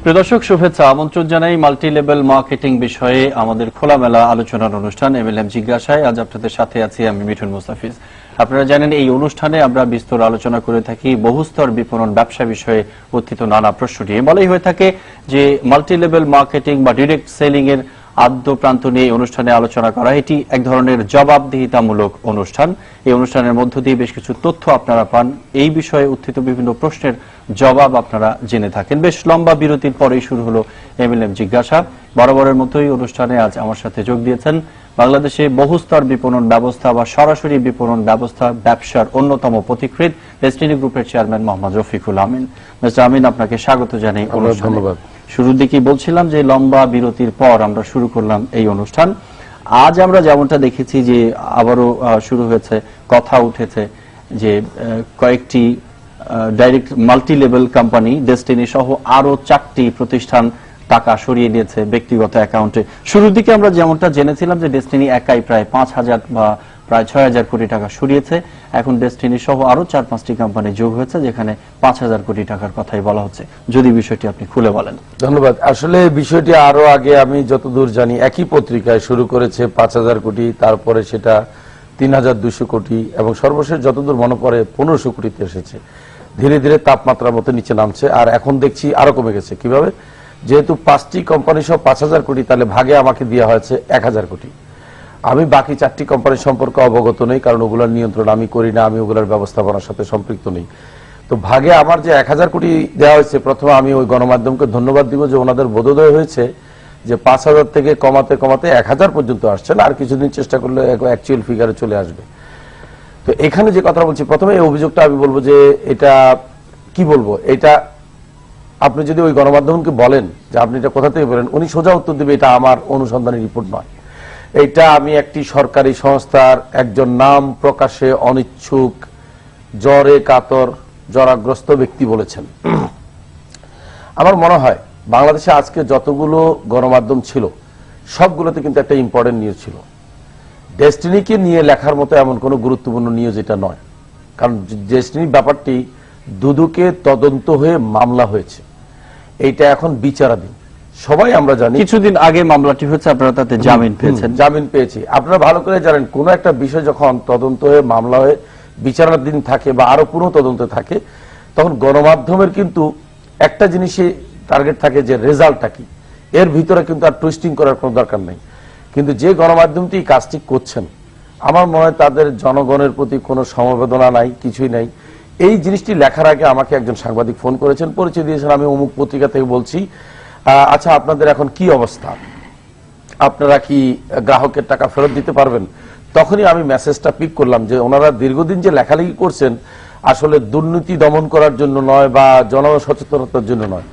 প্রিয় দর্শক, শুভেচ্ছা, আমন্ত্রণ জানাই মাল্টি লেভেল মার্কেটিং বিষয়ে আমাদের খোলামেলা আলোচনার অনুষ্ঠান MLM জিজ্ঞাসায়। আজ আপনাদের সাথে আছি আমি মিঠুন মুস্তাফিজ। আপনারা জানেন এই অনুষ্ঠানে আমরা বিস্তর আলোচনা করে থাকি বহুস্তর বিপণন ব্যবসা বিষয়ে উত্থিত নানা প্রশ্ন নিয়ে। বলাই হয়ে থাকে যে মাল্টি লেভেল মার্কেটিং বা ডিরেক্ট সেলিং এর আদ্য প্রান্ত নিয়ে অনুষ্ঠানে আলোচনা করা, এটি এক ধরনের জবাবদিহিতামূলক অনুষ্ঠান। এই অনুষ্ঠানের মধ্য দিয়ে বেশ কিছু তথ্য আপনারা পান, এই বিষয়ে উত্থিত বিভিন্ন প্রশ্নের জবাব আপনারা জেনে থাকেন। বেশ লম্বা বিরতির পরেই শুরু হলো MLM জিজ্ঞাসা। বরাবরের মতোই অনুষ্ঠানে আজ আমার সাথে যোগ দিয়েছেন বাংলাদেশে বহুস্তর বিপণন ব্যবস্থা বা সরাসরি বিপণন ব্যবস্থা ব্যবসার অন্যতম পথিকৃৎ ডেস্টিনি গ্রুপের চেয়ারম্যান মোহাম্মদ রফিকুল আমিন। মিস্টার আমিন, আপনাকে স্বাগত জানাই। ধন্যবাদ। শুরুর দিকে বলছিলাম যে লম্বা বিরতির পর আমরা শুরু করলাম এই অনুষ্ঠান। আজ আমরা যেমনটা দেখেছি যে আবারও শুরু হয়েছে, কথা উঠেছে যে কয়েকটি direct multi level company destiny সহ আরো 4টি প্রতিষ্ঠান টাকা সরিয়ে নিয়েছে ব্যক্তিগত অ্যাকাউন্টে। শুরুর দিকে আমরা যেমনটা জেনেছিলাম যে ডেস্টিনি একাই প্রায় 5,000 বা প্রায় 6,000 কোটি টাকা সরিয়েছে। এখন ডেস্টিনি সহ আরো 4-5টি কোম্পানি যোগ হয়েছে, যেখানে 5,000 কোটি টাকার কথাই বলা হচ্ছে। যদি বিষয়টি আপনি খুলে বলেন। ধন্যবাদ। আসলে বিষয়টি আরো আগে আমি যতদূর জানি একই পত্রিকায় শুরু করেছে 5,000 কোটি, তারপরে সেটা 3,200 কোটি এবং সর্বশেষ যতদূর মনে পড়ে 1500 কোটিতে এসেছে। ধীরে ধীরে তাপমাত্রার মতো নিচে নামছে, আর এখন দেখছি আরো কমে গেছে। কিভাবে? যেহেতু 5টি কোম্পানি সহ 5,000 কোটি, তাহলে ভাগে আমাকে দেওয়া হয়েছে 1,000 কোটি। আমি বাকি 4টি কোম্পানির সম্পর্কে অবগত নই, কারণ ওগুলোর নিয়ন্ত্রণ আমি করি না, আমি ওগুলোর ব্যবস্থাপনার সাথে সম্পৃক্ত নই। তো ভাগে আমার যে 1,000 কোটি দেওয়া হয়েছে, প্রথমে আমি ওই গণমাধ্যমকে ধন্যবাদ দিব যে ওনাদের বোধোদয় হয়েছে যে 5,000 থেকে কমাতে কমাতে 1,000 পর্যন্ত আসছেন, আর কিছুদিন চেষ্টা করলে অ্যাকচুয়াল ফিগারে চলে আসবে। তো এখানে যে কথা বলছি, প্রথমে এই অভিযোগটা আমি বলবো যে এটা কি বলবো, এটা আপনি যদি ওই গণমাধ্যমকে বলেন যে আপনি এটা কোথা থেকে বলেন, উনি সোজা উত্তর দেবে এটা আমার অনুসন্ধানী রিপোর্ট নয়, এইটা আমি একটি সরকারি সংস্থার একজন নাম প্রকাশে অনিচ্ছুক জ্বরে কাতর জরাগ্রস্ত ব্যক্তি বলেছেন। আমার মনে হয় বাংলাদেশে আজকে যতগুলো গণমাধ্যম ছিল সবগুলোতে কিন্তু একটা ইম্পর্টেন্ট নিউজ ছিল। ডেস্টিনিকে নিয়ে লেখার মতো এমন কোনো গুরুত্বপূর্ণ নিউজ এটা নয়, কারণ ডেস্টিনির ব্যাপারটি দুদকে তদন্ত হয়ে মামলা হয়েছে, এইটা এখন বিচারাধীন। সবাই আমরা জানি কিছুদিন আগে মামলাটি হয়েছে, আপনারা তাতে জামিন পেয়েছেন। জামিন পেয়েছি। আপনারা ভালো করে জানেন কোন একটা বিষয় যখন তদন্ত হয়ে মামলা হয়ে বিচারাধীন থাকে বা আরো পুনঃ তদন্ত থাকে, তখন গণমাধ্যমের কিন্তু একটা জিনিসই টার্গেট থাকে যে রেজাল্টটা কি, এর ভিতরে কিন্তু আর টুইস্টিং করার কোনো দরকার নেই। কিন্তু যে গণমাধ্যমটি কাজটি করছেন, আমার মনে হয় তাদের জনগণের প্রতি কোনো সমবেদনা নাই, কিছুই নাই। এই জিনিসটি লেখার আগে আমাকে একজন সাংবাদিক ফোন করেছেন, পরিচয় দিয়েছেন, আমি অমুক পত্রিকা থেকে বলছি, আচ্ছা আপনাদের এখন কি অবস্থা, আপনারা কি গ্রাহকের টাকা ফেরত দিতে পারবেন? তখনই আমি মেসেজটা পিক করলাম যে ওনারা দীর্ঘদিন যে লেখালেখি করছেন আসলে দুর্নীতি দমন করার জন্য নয় বা জনসচেতনতার জন্য নয়,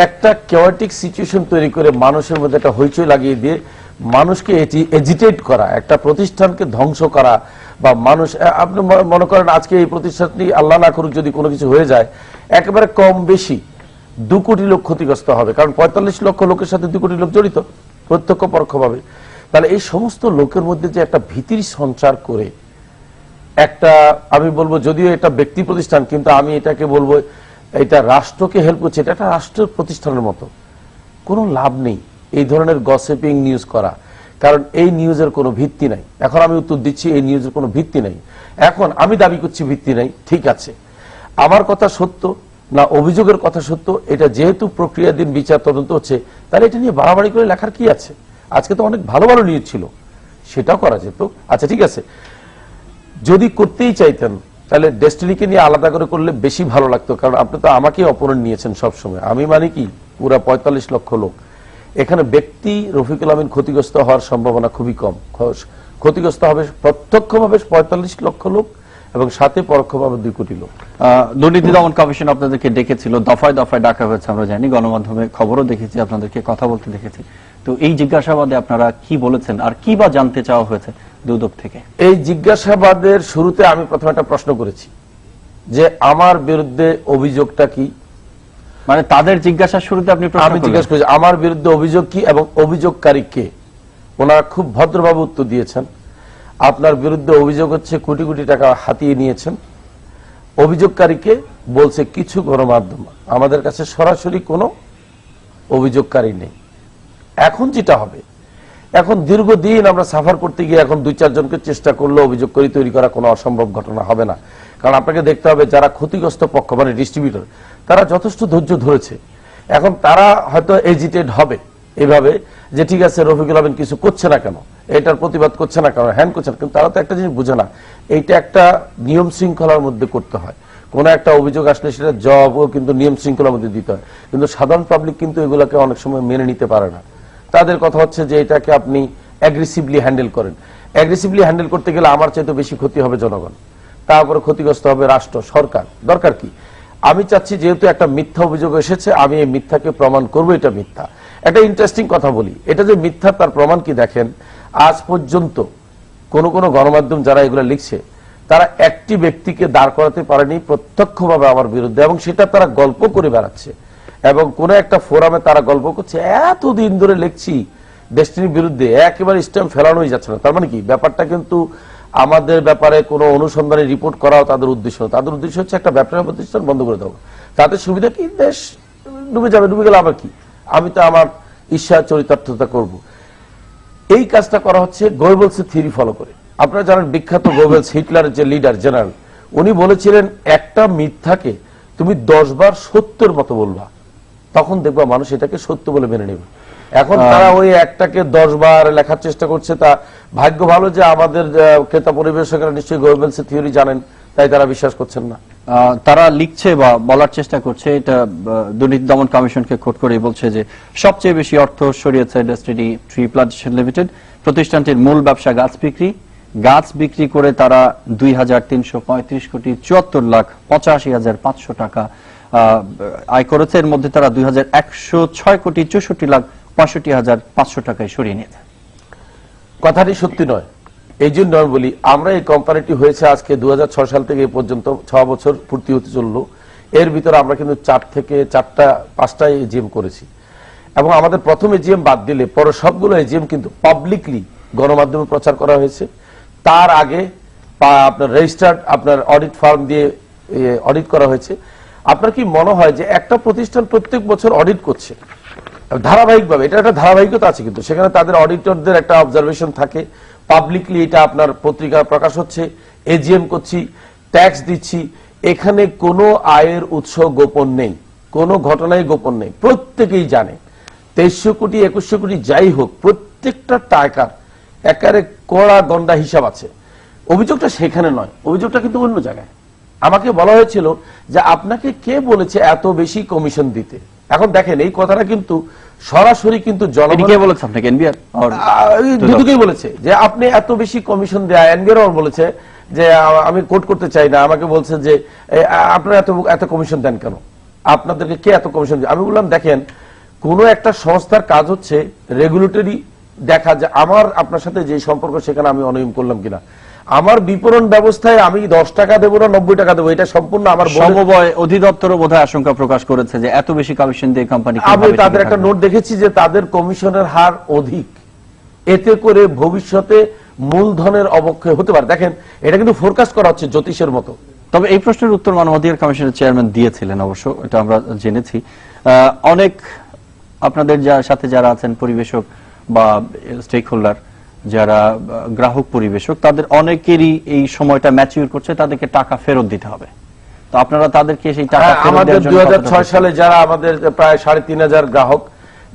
একটা কেওয়াটিক সিচুয়েশন তৈরি করে মানুষের মধ্যে একটা হইচই লাগিয়ে দিয়ে মানুষকে এজিটেট করা, একটা প্রতিষ্ঠানকে ধ্বংস করা, বা মানুষ আপনি মনে করেন আজকে এই প্রতিষ্ঠানটি আল্লাহ না করুক যদি কোনো কিছু হয়ে যায়, একেবারে কম বেশি 2 কোটি লোক ক্ষতিগ্রস্ত হবে, কারণ 45 লক্ষ লোকের সাথে 2 কোটি লোক জড়িত প্রত্যক্ষ পরোক্ষভাবে। তাহলে এই সমস্ত লোকের মধ্যে যে একটা ভীতির সঞ্চার করে একটা, আমি বলবো যদিও এটা ব্যক্তি প্রতিষ্ঠান, কিন্তু আমি এটাকে বলবো এটা রাষ্ট্রকে হেল্প করছে, এটা একটা রাষ্ট্রের প্রতিষ্ঠানের মতো। কোনো লাভ নেই এই ধরনের গসিপিং নিউজ করা, কারণ এই নিউজের কোনো ভিত্তি নাই। এখন আমি উত্তর দিচ্ছি এই নিউজের কোনো ভিত্তি নাই। এখন আমি দাবি করছি ভিত্তি নাই, ঠিক আছে, আমার কথা সত্য না অভিযোগের কথা সত্য, এটা যেহেতু প্রক্রিয়াধীন বিচার তদন্ত হচ্ছে, তাহলে এটা নিয়ে বাড়াবাড়ি করে লেখার কি আছে? আজকে তো অনেক ভালো ভালো নিউজ ছিল, সেটাও করা যেত। আচ্ছা ঠিক আছে, যদি করতেই চাইতেন তাহলে ডেস্টিনিকে নিয়ে আলাদা করে করলে বেশি ভালো লাগতো, কারণ আপনি তো আমাকেই অপহরণ নিয়েছেন সবসময়। আমি মানে কি পুরা 45 লক্ষ লোক, এখানে ব্যক্তি রফিকুল আমিন ক্ষতিগ্রস্ত হওয়ার সম্ভাবনা খুবই কম। ক্ষতিগ্রস্ত হবে প্রত্যক্ষভাবে 45 লক্ষ লোক এবং সাথে পরোক্ষভাবে 2 কোটি লোক। দুর্নীতি দমন কমিশন আপনাদেরকে ডেকেছিল, দফায় দফায় ডাকা হয়েছে, আমরা জানি, গণমাধ্যমে খবরও দেখেছি, আপনাদেরকে কথা বলতে দেখেছি। তো এই জিজ্ঞাসাবাদে আপনারা কি বলেছেন আর কি বা জানতে চাওয়া হয়েছে দুদক থেকে? এই জিজ্ঞাসাবাদের শুরুতে আমি প্রথমে একটা প্রশ্ন করেছি যে আমার বিরুদ্ধে অভিযোগটা কি, মানে তাদের জিজ্ঞাসার শুরুতে আপনি আমি জিজ্ঞাসা করেছি আমার বিরুদ্ধে অভিযোগ কি এবং অভিযোগকারী কে। ওনারা খুব ভদ্রভাবে উত্তর দিয়েছেন, আপনার বিরুদ্ধে অভিযোগ হচ্ছে কোটি কোটি টাকা হাতিয়ে নিয়েছেন। অভিযোগকারীকে বলছে কিছু গণমাধ্যম, আমাদের কাছে সরাসরি কোনো অভিযোগকারী নেই। এখন যেটা হবে, এখন দীর্ঘদিন আমরা সাফার করতে গিয়ে এখন 2-4 জনকে চেষ্টা করলে অভিযোগ করে তৈরি করা কোনো অসম্ভব ঘটনা হবে না। কারণ আপনাকে দেখতে হবে যারা ক্ষতিগ্রস্ত পক্ষ মানে ডিস্ট্রিবিউটর, তারা যথেষ্ট ধৈর্য ধরেছে। এখন তারা হয়তো এজিটেড হবে এইভাবে যে ঠিক আছে রফিকুল আমিন কিছু করছে না কেন, এটার প্রতিবাদ করছে না কেন, হ্যান্ড করছে না, কিন্তু তারা তো একটা জিনিস বুঝে না, এইটা একটা নিয়ম শৃঙ্খলার মধ্যে করতে হয়। কোন একটা অভিযোগ আসলে সেটা জবাবও কিন্তু নিয়ম শৃঙ্খলার মধ্যে দিতে হয়, কিন্তু সাধারণ পাবলিক কিন্তু এগুলোকে অনেক সময় মেনে নিতে পারে না। তাদের কথা হচ্ছে যে এটাকে আপনি অ্যাগ্রেসিভলি হ্যান্ডেল করেন। অ্যাগ্রেসিভলি হ্যান্ডেল করতে গেলে আমার চাইতে বেশি ক্ষতি হবে জনগণ, তারপরে ক্ষতিগ্রস্ত হবে রাষ্ট্র, সরকার। দরকার কি? আমি চাচ্ছি যেহেতু একটা মিথ্যা অভিযোগ এসেছে, আমি এই মিথ্যাকে প্রমাণ করবো এটা মিথ্যা। একটা ইন্টারেস্টিং কথা বলি, এটা যে মিথ্যা তার প্রমাণ কি দেখেন, আজ পর্যন্ত কোন গণমাধ্যম যারা এগুলো লিখছে তারা একটি ব্যক্তিকে দাঁড় করাতে পারেনি প্রত্যক্ষভাবে আমার বিরুদ্ধে, এবং সেটা তারা গল্প করে বেড়াচ্ছে। এবং কোন একটা ফোরামে তারা গল্প করছে এতদিন ধরে লিখছি ডেস্টিনির বিরুদ্ধে, একেবারে স্ট্যাম্প ফেলানোই যাচ্ছে না। তার মানে কি, ব্যাপারটা কিন্তু আমাদের ব্যাপারে কোনো অনুসন্ধানী রিপোর্ট করাও তাদের উদ্দেশ্য না। তাদের উদ্দেশ্য হচ্ছে একটা ব্যবসা প্রতিষ্ঠান বন্ধ করে দেবো, তাদের সুবিধা কি, দেশ ডুবে যাবে, ডুবে গেলে আবার কি, আমি তো আমার ঈর্ষা চরিতার্থতা করব। এই কাজটা করা হচ্ছে গোয়েবলসের থিওরি ফলো করে। আপনারা জানেন বিখ্যাত গোয়েবলস, হিটলারের যে লিডার জেনারেল, উনি বলেছিলেন একটা মিথ্যাকে তুমি 10 বার সত্যের মতো বলবা, তখন দেখবা মানুষ এটাকে সত্য বলে মেনে নেবে। এখন তারা ওই একটাকে 10 বার লেখার চেষ্টা করছে। তা ভাগ্য ভালো যে আমাদের ক্রেতা পরিবেশকরা নিশ্চয়ই গোয়েবলসের থিওরি জানেন, তাই তারা বিশ্বাস করছেন না। তারা লিখছে বা বলার চেষ্টা করছে, এটা দুর্নীতি দমন কমিশনকে কোট করে বলছে যে সবচেয়ে বেশি অর্থ সরিয়েছে ডেস্টিনি ট্রি প্লান্টেশন লিমিটেড। প্রতিষ্ঠানটির মূল ব্যবসা গাছ বিক্রি করে তারা 2,335 কোটি 74,85,500 টাকা আয় করেছে। এর মধ্যে তারা 2,106 কোটি 64,65,500 টাকায় সরিয়ে নিয়েছে। কথাটি সত্যি নয়। এই জন্য আমি বলি, আমরা এই কোম্পানিটি হয়েছে আজকে 2006 সাল থেকে এই পর্যন্ত 6 বছর পূর্তি হতে চললো। এর ভিতরে আমরা কিন্তু 4-5টা এজিএম করেছি, এবং আমাদের প্রথম এজিএম বাদ দিলে পরে সবগুলো এজিএম কিন্তু পাবলিকলি গণমাধ্যমে প্রচার করা হয়েছে। তার আগে আপনার রেজিস্টার্ড আপনার অডিট ফার্ম দিয়ে অডিট করা হয়েছে। আপনার কি মনে হয় যে একটা প্রতিষ্ঠান প্রত্যেক বছর অডিট করছে ধারাবাহিকভাবে, এটা একটা ধারাবাহিকতা আছে, কিন্তু সেখানে তাদের অডিটরদের একটা অবজারভেশন থাকে, পাবলিকলি এটা আপনার পত্রিকা প্রকাশ হচ্ছে, এজিএম করছি, ট্যাক্স দিচ্ছি, এখানে কোনো আয়ের উৎস গোপন নেই, কোনো ঘটনাই গোপন নেই, প্রত্যেকেই জানে। 2300 কোটি 2100 কোটি যাই হোক, প্রত্যেকটা টাকার একারে কড়া গন্ডা হিসাব আছে। অভিযোগটা সেখানে নয়, অভিযোগটা কিন্তু অন্য জায়গায়। আমাকে বলা হয়েছিল যে আপনাকে কে বলেছে এত বেশি কমিশন দিতে। এখন দেখেন এই কথাটা কিন্তু সরাসরি কিন্তু জনগণ বলেছে, আপনাকে এনবিআর দুদকই বলেছে যে আপনি এত বেশি কমিশন দেয়া। এনবিআর বলেছে যে আমি কোট করতে চাই না, আমাকে বলছে যে আপনারা এত কমিশন দেন কেন, আপনাদেরকে কে এত কমিশন দেয়। আমি বললাম দেখেন, কোন একটা সংস্থার কাজ হচ্ছে রেগুলেটরি দেখা, যে আমার আপনার সাথে যে সম্পর্ক সেখানে আমি অনিয়ম করলাম কিনা। আমার বিপণন ব্যবস্থায় আমি 10 টাকা দেবো না 90 টাকা দেবো, এটা সম্পূর্ণ আমার সমবায় অধিদপ্তরও বোধহয় আশঙ্কা প্রকাশ করেছে যে এত বেশি কমিশন দিয়ে কোম্পানি। আমি তাদের একটা নোট দেখেছি যে তাদের কমিশনের হার অধিক, এতে করে ভবিষ্যতে মূলধনের অবক্ষয় হতে পারে। দেখেন এটা কিন্তু ফোরকাস্ট করা হচ্ছে জ্যোতিষের মতো। তবে এই প্রশ্নের উত্তর মানবাধিকার কমিশনের চেয়ারম্যান দিয়েছিলেন, অবশ্য এটা আমরা জেনেছি। অনেক আপনাদের সাথে যারা আছেন পরিবেশক বা স্টেক হোল্ডার, যারা গ্রাহক পরিবেশক, তাদের অনেকেরই এই সময়টা ম্যাচিউর করছে, তাদেরকে টাকা ফেরত দিতে হবে। তো আপনারা তাদেরকে সেই টাকা আমাদের 2006 সালে যারা আমাদের প্রায় 3,500 গ্রাহক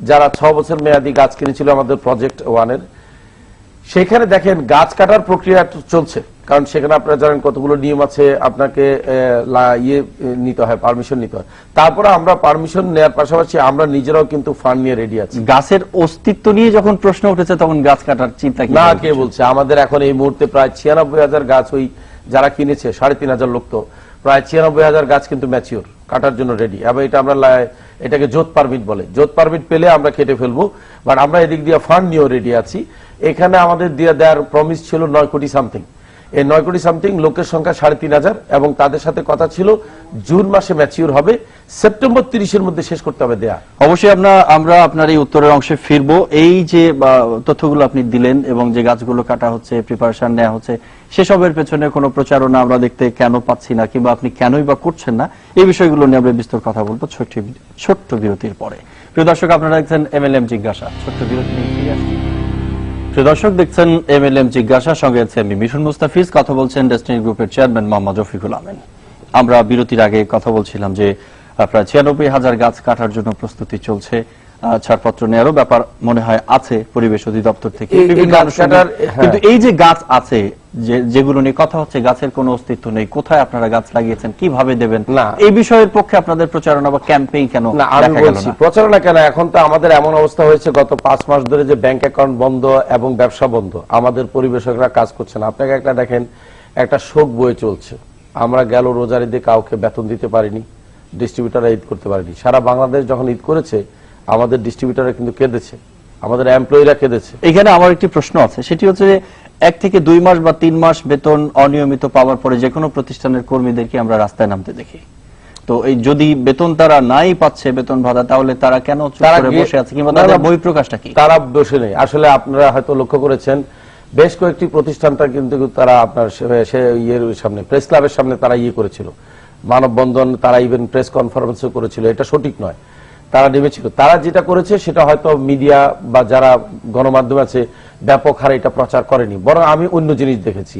যারা 6 বছর মেয়াদি গাছ কিনেছিল আমাদের প্রজেক্ট 1-এর, সেখানে দেখেন গাছ কাটার প্রক্রিয়া চলছে, কারণ সেখানে আপনারা জানেন কতগুলো নিয়ম আছে, আপনাকে নিতে হয়, পারমিশন নিতে হয়। তারপরে আমরা পারমিশন নেওয়ার পাশাপাশি আমরা নিজেরাও কিন্তু ফান্ড নিয়ে রেডি আছি। গাছের অস্তিত্ব নিয়ে যখন প্রশ্ন উঠেছে তখন গাছ কাটার চিন্তা না, কে বলছে? আমাদের এখন এই মুহূর্তে প্রায় 96,000 গাছ, ওই যারা কিনেছে 3,500 লোক, তো প্রায় 96,000 গাছ কিন্তু ম্যাচিওর, কাটার জন্য রেডি। এবং এটা আমরা এটাকে জোত পারমিট বলে, জোত পারমিট পেলে আমরা কেটে ফেলবো। বাট আমরা এদিক দিয়ে ফান্ড নিয়েও রেডি আছি। এখানে আমাদের দেওয়ার প্রমিস ছিল 9 কোটি সামথিং। এই 9 কোটি সামথিং লোকের সংখ্যা 3,500 এবং তাদের সাথে কথা ছিল জুন মাসে ম্যাচিউর হবে, সেপ্টেম্বর 30-এর মধ্যে শেষ করতে হবে দেয়া। অবশ্যই আমরা আপনার এই উত্তরের অংশে ফিরবো। এই যে তথ্যগুলো আপনি দিলেন এবং যে গাছগুলো কাটা হচ্ছে, প্রিপারেশন নেওয়া হচ্ছে, সেসবের পেছনে কোনো প্রচারণা আমরা দেখতে কেন পাচ্ছি না, কিংবা আপনি কেনই বা করছেন না, এই বিষয়গুলো নিয়ে আমরা বিস্তর কথা বলবো ছোট্ট বিরতির পরে। প্রিয় দর্শক, আপনারা দেখছেন MLM জিজ্ঞাসা। ছোট্ট বিরতি নিয়ে ফিরে আসছি। প্রিয় দর্শক, দেখছেন MLM জিজ্ঞাসা, সঙ্গে আছে আমি মিঠুন মুস্তাফিজ। কথা বলছেন ডেস্টিনি গ্রুপের চেয়ারম্যান মোহাম্মদ রফিকুল আমিন। আমরা বিরতির আগে কথা বলছিলাম যে প্রায় 96,000 গাছ কাটার জন্য প্রস্তুতি চলছে, ছাড়পত্র নেওয়ারও ব্যাপার মনে হয় আছে পরিবেশ অধিদপ্তর থেকে। কিন্তু এই যে গাছ আছে, যেগুলো নিয়ে কথা হচ্ছে, গাছের কোনো অস্তিত্ব নেই, কোথায় আপনারা গাছ লাগিয়েছেন, কিভাবে দেবেন, এই বিষয়ের পক্ষে আপনাদের প্রচারণা বা ক্যাম্পেইন কেন? আমি বলছি প্রচারণা কেন, এখন তো আমাদের এমন অবস্থা হয়েছে গত 5 মাস ধরে যে ব্যাংক অ্যাকাউন্ট বন্ধ এবং ব্যবসা বন্ধ, আমাদের পরিবেশকরা কাজ করছে না। আপনাকে একটা দেখেন, একটা শোক বয়ে চলছে। আমরা গেল রোজার ঈদে কাউকে বেতন দিতে পারিনি, ডিস্ট্রিবিউটাররা ঈদ করতে পারেনি। সারা বাংলাদেশ যখন ঈদ করেছে, আমাদের ডিস্ট্রিবিউটাররা কিন্তু কেঁদেছে, আমাদের এমপ্লয়িরা কেঁদেছে। এখানে আমার একটি প্রশ্ন আছে, সেটি হচ্ছে যে 1 থেকে 2 মাস বা 3 মাস বেতন অনিয়মিত পাওয়ার পরে যে কোনো প্রতিষ্ঠানের কর্মীদেরকে আমরা রাস্তায় নামতে দেখি। তো এই যদি বেতন তারা নাই পাচ্ছে, বেতন ভাতা, তাহলে তারা কেন চুপ করে বসে আছে, কিংবা তাদের বহিঃপ্রকাশটা কি? তারা বসে নেই। আসলে আপনারা হয়তো লক্ষ্য করেছেন, বেশ কয়েকটি প্রতিষ্ঠানটা কিন্তু তারা আপনার ইয়ের সামনে, প্রেস ক্লাবের সামনে তারা করেছিল মানববন্ধন, তারা ইভেন প্রেস কনফারেন্সও করেছিল। এটা সঠিক নয়, তারা নেমেছিল। তারা যেটা করেছে সেটা হয়তো মিডিয়া বা যারা গণমাধ্যম আছে ব্যাপক হারে এটা প্রচার করেনি, বরং আমি অন্য জিনিস দেখেছি।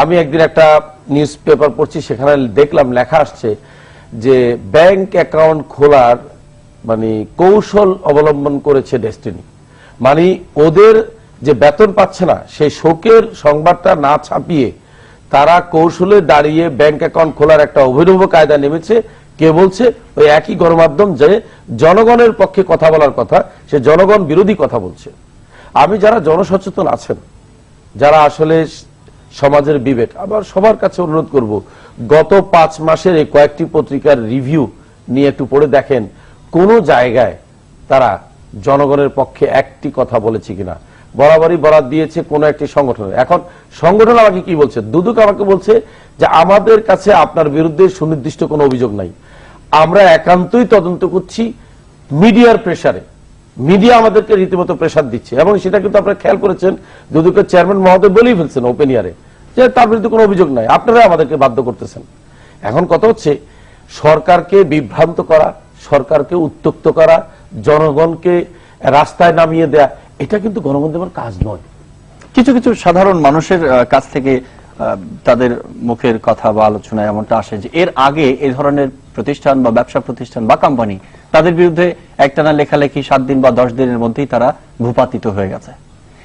আমি একদিন একটা নিউজ পেপার পড়ছি, সেখানে দেখলাম লেখা আসছে যে ব্যাংক অ্যাকাউন্ট খোলার মানে কৌশল অবলম্বন করেছে ডেস্টিনি। মানে ওদের যে বেতন পাচ্ছে না, সেই শোকের সংবাদটা না ছাপিয়ে তারা কৌশলে দাঁড়িয়ে ব্যাংক অ্যাকাউন্ট খোলার একটা অভিনব কায়দা নেমেছে। কে বলছে? ওই একই গণমাধ্যম যে জনগণের পক্ষে কথা বলার কথা, সে জনগণ বিরোধী কথা বলছে। আমি যারা জনসচেতন আছেন, যারা আসলে সমাজের বিবেক, আবার সবার কাছে অনুরোধ করব, গত 5 মাসের এই কয়েকটি পত্রিকার রিভিউ নিয়ে একটু পড়ে দেখেন কোন জায়গায় তারা জনগণের পক্ষে একটি কথা বলেছে কিনা। বরাবরই বরাদ দিয়েছে কোন একটি সংগঠনের। এখন সংগঠন আমাকে কি বলছে? দুদক আমাকে বলছে যে আমাদের কাছে আপনার বিরুদ্ধে সুনির্দিষ্ট কোনো অভিযোগ নাই, আমরা একান্তই তদন্ত করছি মিডিয়ার প্রেসারে। মিডিয়া আমাদেরকে রীতিমতো প্রেসার দিচ্ছে, এবং সেটা কিন্তু আপনারা খেয়াল করেছেন, দুদকের চেয়ারম্যান মহোদয় বলেই ফেলছেন ওপেন ইয়ারে যে তার বিরুদ্ধে কোনো অভিযোগ নাই, আপনারা আমাদেরকে বাধ্য করতেছেন। এখন কথা হচ্ছে সরকারকে বিভ্রান্ত করা, সরকারকে উত্তক্ত করা, জনগণকে রাস্তায় নামিয়ে দেয়া, এটা কিন্তু গণমাধ্যমের কাজ নয়। কিছু কিছু সাধারণ মানুষের কাছ থেকে তাদের মুখের কথা বা আলোচনা এমনটা আসে যে এর আগে এই ধরনের প্রতিষ্ঠান বা ব্যবসা প্রতিষ্ঠান বা কোম্পানি, তাদের বিরুদ্ধে একটানা লেখালেখি 7 দিন বা 10 দিনের মধ্যেই তারা ভূপাতিত হয়ে গেছে।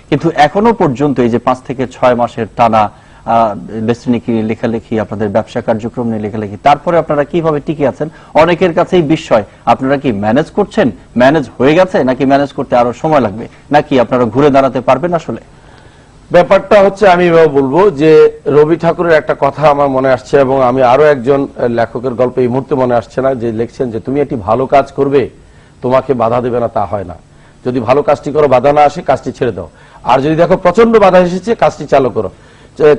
কিন্তু এখনো পর্যন্ত এই যে 5 থেকে 6 মাসের টানা ডেস্টিনি লেখালেখি, আপনাদের ব্যবসা কার্যক্রম নিয়ে লেখালেখি, তারপরে আপনারা কিভাবে টিকে আছেন? অনেকের কাছেই বিস্ময়। আপনারা কি ম্যানেজ করছেন, ম্যানেজ হয়ে গেছে, নাকি ম্যানেজ করতে আরো সময় লাগবে, নাকি আপনারা ঘুরে দাঁড়াতে পারবেন? আসলে ব্যাপারটা হচ্ছে, আমি বলবো যে রবি ঠাকুরের একটা কথা আমার মনে আসছে, এবং আমি আরো একজন লেখকের গল্প এই মুহূর্তে মনে আসছে না, যে লিখছেন যে তুমি একটি ভালো কাজ করবে, তোমাকে বাধা দেবে না তা হয় না। যদি ভালো কাজটি করো, বাধা না আসে, কাজটি ছেড়ে দাও। আর যদি দেখো প্রচন্ড বাধা এসেছে, কাজটি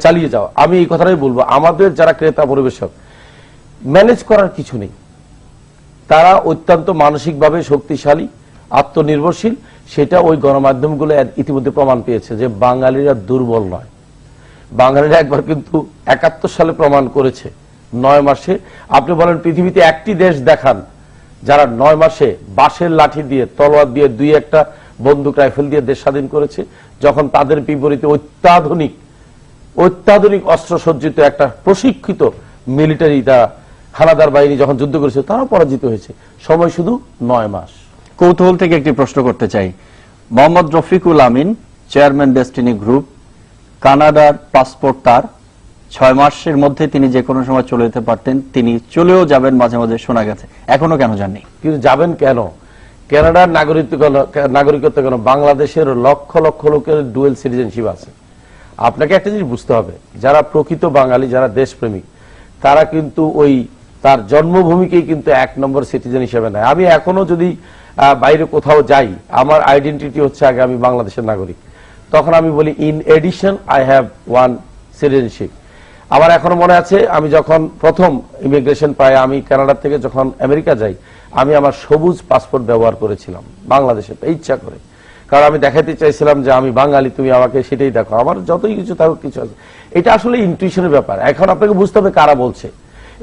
চালিয়ে যাও। আমি এই কথাটাই বলবো, আমাদের যারা ক্রেতা পরিবেশক, ম্যানেজ করার কিছু নেই। তারা অত্যন্ত মানসিকভাবে শক্তিশালী, আত্মনির্ভরশীল। সেটা ওই গণমাধ্যমগুলো ইতিমধ্যে প্রমাণ পেয়েছে যে বাঙালিরা দুর্বল নয়। বাঙালিরা একবার কিন্তু 71 সালে প্রমাণ করেছে 9 মাসে। আপনি বলেন পৃথিবীতে একটি দেশ দেখান যারা 9 মাসে বাঁশের লাঠি দিয়ে, তলোয়ার দিয়ে, 2-1টা বন্দুক রাইফেল দিয়ে দেশ স্বাধীন করেছে, যখন তাদের বিপরীতে অত্যাধুনিক অস্ত্র সজ্জিত একটা প্রশিক্ষিত মিলিটারি, তারা হানাদার বাহিনী যখন যুদ্ধ করেছে, তারাও পরাজিত হয়েছে। সময় শুধু 9 মাস। কৌতূহল থেকে একটি প্রশ্ন করতে চাই। মোহাম্মদ রফিকুল আমিন, চেয়ারম্যান ডেস্টিনি গ্রুপ, কানাডার পাসপোর্ট তার, 6 মাসের মধ্যে তিনি যে কোনো সময় চলে যেতে পারতেন, তিনি চলেও যাবেন মাঝে মাঝে শোনা গেছে, এখনো কেন যাননি? কিন্তু যাবেন কেন? কানাডার নাগরিকত্ব কেন? বাংলাদেশের লক্ষ লক্ষ লোকের ডুয়েল সিটিজেনশিপ আছে। আপনাকে একটা জিনিস বুঝতে হবে, যারা প্রকৃত বাঙালি, যারা দেশপ্রেমিক, তারা কিন্তু ওই তার জন্মভূমিকেই কিন্তু 1 নম্বর সিটিজেন হিসেবে নেয়। আমি এখনো যদি বাইরে কোথাও যাই, আমার আইডেন্টিটি হচ্ছে আগে আমি বাংলাদেশের নাগরিক। তখন আমি বলি, in addition I have 1 citizenship. আমার এখনো মনে আছে আমি যখন প্রথম ইমিগ্রেশন পাই, আমি কানাডা থেকে যখন আমেরিকা যাই, আমি আমার সবুজ পাসপোর্ট ব্যবহার করেছিলাম বাংলাদেশে ইচ্ছা করে, কারণ আমি দেখাতে চাইছিলাম যে আমি বাঙালি, তুমি আমাকে সেটাই দেখো, আমার যতই কিছু থাকুক কিছু আছে। এটা আসলে ইনটিউশনের ব্যাপার। এখন আপনাকে বুঝতে হবে কারা বলছে।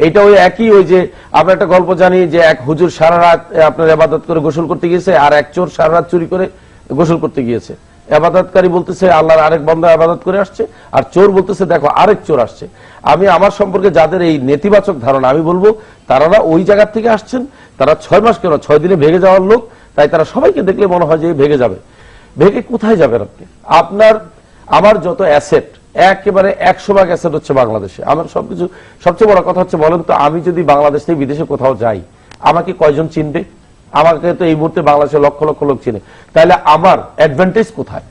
এটা ওই একই, ওই যে আমরা একটা গল্প জানি যে এক হুজুর সারা রাত আপনার ইবাদত করে গোসল করতে গিয়েছে, আর এক চোর সারা রাত চুরি করে গোসল করতে গিয়েছে। ইবাদতকারী বলতেছে আল্লাহর আরেক বান্দা ইবাদত করে আসছে, আর চোর বলতেছে দেখো আরেক চোর আসছে। আমি আমার সম্পর্কে যাদের এই নেতিবাচক ধারণা, আমি বলবো তারা ওই জায়গা থেকে আসছেন, তারা 6 মাস কেন 6 দিনে ভেগে যাওয়ার লোক, তাই তারা সবাইকে দেখলে মনে হয় যে ভেগে যাবে। ভেগে কোথায় যাবেন আপনি? আপনার আমার যত অ্যাসেট, একেবারে 100 ভাগ অ্যাসেট হচ্ছে বাংলাদেশে। আমার সবকিছু, সবচেয়ে বড় কথা হচ্ছে বলেন তো, আমি যদি বাংলাদেশ থেকে বিদেশে কোথাও যাই, আমাকে কয়জন চিনবে? আমাকে তো এই মুহূর্তে বাংলাদেশে লক্ষ লক্ষ লোক চিনে। তাহলে আমার অ্যাডভান্টেজ কোথায়?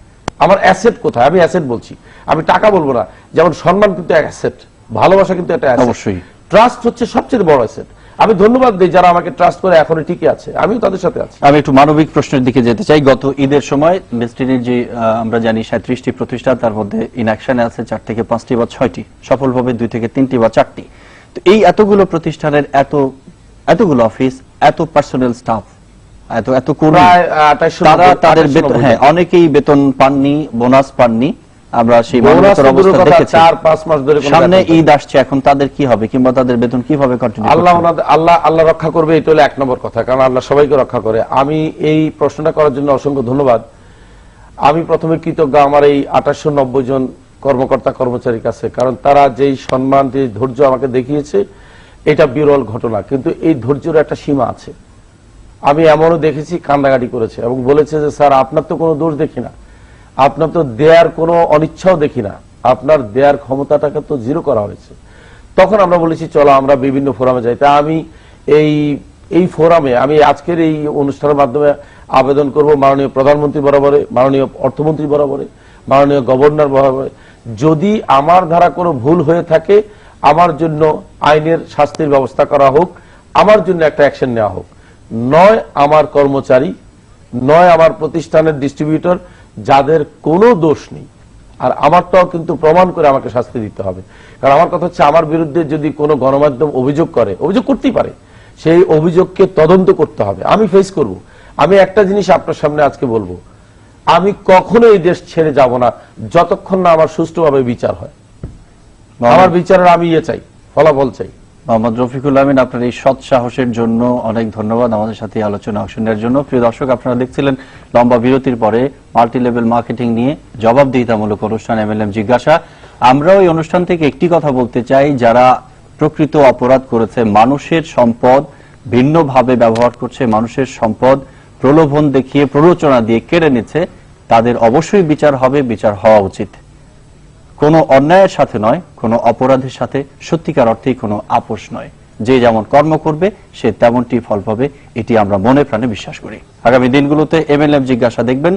আমার অ্যাসেট কোথায়? আমি অ্যাসেট বলছি, আমি টাকা বলবো না। যেমন সম্মান কিন্তু এক অ্যাসেট, ভালোবাসা কিন্তু একটা অ্যাসেট, অবশ্যই। ট্রাস্ট হচ্ছে সবচেয়ে বড় অ্যাসেট। আমি ধন্যবাদ দিই যারা আমাকে ট্রাস্ট করে এখনো টিকে আছে, আমিও তাদের সাথে আছি। আমি একটু মানবিক প্রশ্নের দিকে যেতে চাই। গত ঈদের সময় বেস্টিনের যে আমরা জানি 37টি প্রতিষ্ঠান, তার মধ্যে ইনঅ্যাকশনে আছে 4 থেকে 5টি বা 6টি, সফলভাবে 2 থেকে 3টি বা 4টি। তো এই এতগুলো প্রতিষ্ঠানের এতগুলো অফিস, এত পার্সোনাল স্টাফ, এত কর্মী, তারা তাদের বেতন, হ্যাঁ অনেকেই বেতন পাননি, বোনাস পাননি। আমরা সেই মানবতার অবস্থা দেখেছি। 4-5 মাস ধরে সামনে ঈদ আসছে, এখন তাদের কি হবে, কিংবা তাদের বেতন কিভাবে কন্টিনিউ করবে? আল্লাহ রক্ষা করবে, এটা হলো 1 নম্বর কথা, কারণ আল্লাহ সবাইকে রক্ষা করে। আমি এই প্রশ্নটা করার জন্য অসংখ্য ধন্যবাদ। আমি প্রথমে কৃতজ্ঞ আমার এই 2890 জন কর্মকর্তা কর্মচারীর কাছে, কারণ তারা যেই সম্মান, যে ধৈর্য আমাকে দেখিয়েছে, এটা বিরল ঘটনা। কিন্তু এই ধৈর্যের একটা সীমা আছে। আমি এমনও দেখেছি কান্দাকাটি করেছে এবং বলেছে যে স্যার আপনার তো কোনো দোষ দেখি না, আপনার তো দেয়ার কোনো অনিচ্ছাও দেখি না, আপনার দেয়ার ক্ষমতাটাকে তো জিরো করা হয়েছে। তখন আমরা বলেছি চলো আমরা বিভিন্ন ফোরামে যাই। তা আমি এই ফোরামে, আমি আজকের এই অনুষ্ঠানের মাধ্যমে আবেদন করব মাননীয় প্রধানমন্ত্রী বরাবরে, মাননীয় অর্থমন্ত্রী বরাবরে, মাননীয় গভর্নর বরাবরে, যদি আমার দ্বারা কোনো ভুল হয়ে থাকে আমার জন্য আইনের শাস্তির ব্যবস্থা করা হোক, আমার জন্য একটা অ্যাকশন নেওয়া হোক। নয় আমার কর্মচারী, নয় আমার প্রতিষ্ঠানের ডিস্ট্রিবিউটর, যাদের কোনো দোষ নেই, আর আমারটাও কিন্তু প্রমাণ করে আমাকে শাস্তি দিতে হবে। কারণ আমার কথা হচ্ছে, আমার বিরুদ্ধে যদি কোনো গণমাধ্যম অভিযোগ করে, অভিযোগ করতেই পারে, সেই অভিযোগকে তদন্ত করতে হবে, আমি ফেস করব। আমি একটা জিনিস আপনার সামনে আজকে বলবো, আমি কখনো এই দেশ ছেড়ে যাব না যতক্ষণ না আমার সুষ্ঠুভাবে বিচার হয়। আমার বিচারের আমি চাই, ফলাফল চাই। মোহাম্মদ রফিকুল আমিন, আপনার এই সৎ সাহসের জন্য অনেক ধন্যবাদ আমাদের সাথে আলোচনা অংশ নেওয়ার জন্য। প্রিয় দর্শক, আপনারা দেখছিলেন লম্বা বিরতির পরে মাল্টি লেভেল মার্কেটিং নিয়ে জবাবদিহিতামূলক অনুষ্ঠান এমএলএম জিজ্ঞাসা। আমরাও এই অনুষ্ঠান থেকে একটি কথা বলতে চাই, যারা প্রকৃত অপরাধ করেছে, মানুষের সম্পদ ভিন্নভাবে ব্যবহার করছে, মানুষের সম্পদ প্রলোভন দেখিয়ে, প্ররোচনা দিয়ে কেড়ে নিচ্ছে, তাদের অবশ্যই বিচার হবে, বিচার হওয়া উচিত। কোনো অন্যায়ের সাথে নয়, কোনো অপরাধের সাথে সত্যিকার অর্থেই কোনো আপোষ নয়। যে যেমন কর্ম করবে সে তেমনটি ফল পাবে, এটি আমরা মনে প্রাণে বিশ্বাস করি। আগামী দিনগুলোতে এমএলএম জিজ্ঞাসা দেখবেন,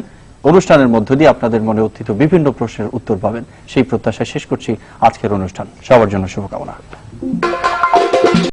অনুষ্ঠানের মধ্য দিয়ে আপনাদের মনে উত্থিত বিভিন্ন প্রশ্নের উত্তর পাবেন। সেই প্রত্যাশায় শেষ করছি আজকের অনুষ্ঠান। সবার জন্য শুভকামনা।